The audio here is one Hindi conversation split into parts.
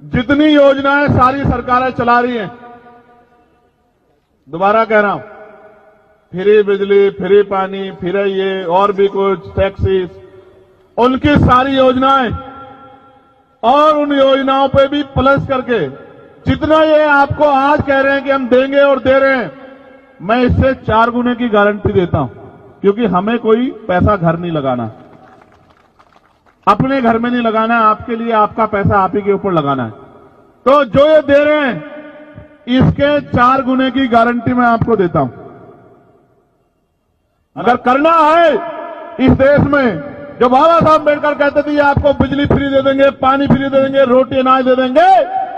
जितनी योजनाएं सारी सरकारें चला रही हैं, दोबारा कह रहा हूं, फ्री बिजली, फ्री पानी, फ्री ये और भी कुछ टैक्सीज, उनकी सारी योजनाएं और उन योजनाओं पे भी प्लस करके जितना ये आपको आज कह रहे हैं कि हम देंगे और दे रहे हैं, मैं इससे 4 गुने की गारंटी देता हूं, क्योंकि हमें कोई पैसा घर नहीं लगाना, अपने घर में नहीं लगाना है, आपके लिए आपका पैसा आप ही के ऊपर लगाना है। तो जो ये दे रहे हैं इसके 4 गुने की गारंटी मैं आपको देता हूं। अगर करना है इस देश में, जो बाबा साहब अम्बेडकर कहते थे आपको बिजली फ्री दे देंगे, पानी फ्री दे देंगे, रोटी अनाज दे देंगे,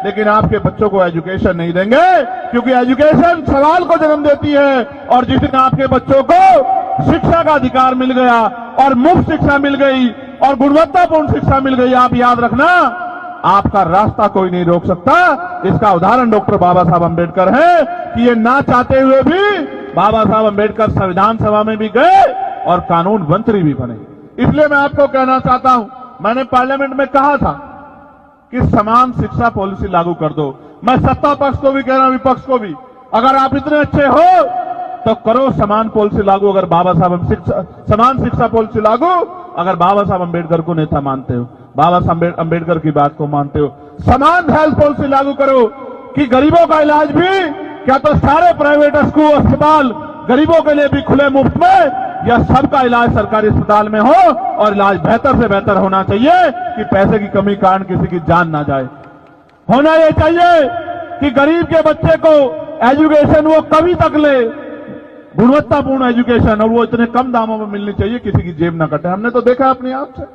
लेकिन आपके बच्चों को एजुकेशन नहीं देंगे, क्योंकि एजुकेशन सवाल को जन्म देती है। और जिस दिन आपके बच्चों को शिक्षा का अधिकार मिल गया और मुफ्त शिक्षा मिल गई और गुणवत्तापूर्ण शिक्षा मिल गई, आप याद रखना, आपका रास्ता कोई नहीं रोक सकता। इसका उदाहरण डॉक्टर बाबा साहब अम्बेडकर है कि ये ना चाहते हुए भी बाबा साहब अम्बेडकर संविधान सभा में भी गए और कानून मंत्री भी बने। इसलिए मैं आपको कहना चाहता हूं, मैंने पार्लियामेंट में कहा था कि समान शिक्षा पॉलिसी लागू कर दो। मैं सत्ता पक्ष को भी कह रहा हूं, विपक्ष को भी, अगर आप इतने अच्छे हो तो करो समान पॉलिसी लागू। अगर बाबा साहब समान शिक्षा पॉलिसी लागू, अगर बाबा साहब अम्बेडकर को नेता मानते हो, बाबा साहब अम्बेडकर की बात को मानते हो, समान हेल्थ पॉलिसी लागू करो कि गरीबों का इलाज भी, क्या तो सारे प्राइवेट स्कूल अस्पताल गरीबों के लिए भी खुले मुफ्त में, या सबका इलाज सरकारी अस्पताल में हो और इलाज बेहतर से बेहतर होना चाहिए कि पैसे की कमी कारण किसी की जान ना जाए। होना यह चाहिए कि गरीब के बच्चे को एजुकेशन वो कभी तक ले, गुणवत्तापूर्ण एजुकेशन, और वो इतने कम दामों में मिलनी चाहिए किसी की जेब ना कटे। हमने तो देखा अपनी आप से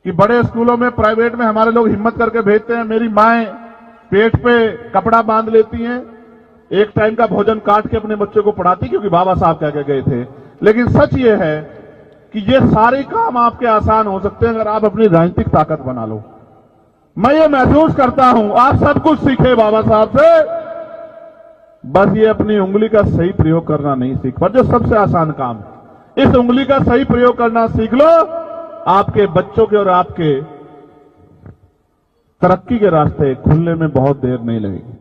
कि बड़े स्कूलों में, प्राइवेट में हमारे लोग हिम्मत करके भेजते हैं। मेरी माएं पेट पे कपड़ा बांध लेती हैं, एक टाइम का भोजन काट के अपने बच्चों को पढ़ाती, क्योंकि बाबा साहब कह के गए थे। लेकिन सच ये है कि ये सारे काम आपके आसान हो सकते हैं अगर आप अपनी राजनीतिक ताकत बना लो। मैं ये महसूस करता हूं, आप सब कुछ सीखे बाबा साहब से, बस ये अपनी उंगली का सही प्रयोग करना नहीं सीख पर, जो सबसे आसान काम है। इस उंगली का सही प्रयोग करना सीख लो, आपके बच्चों के और आपके तरक्की के रास्ते खुलने में बहुत देर नहीं लगेगी।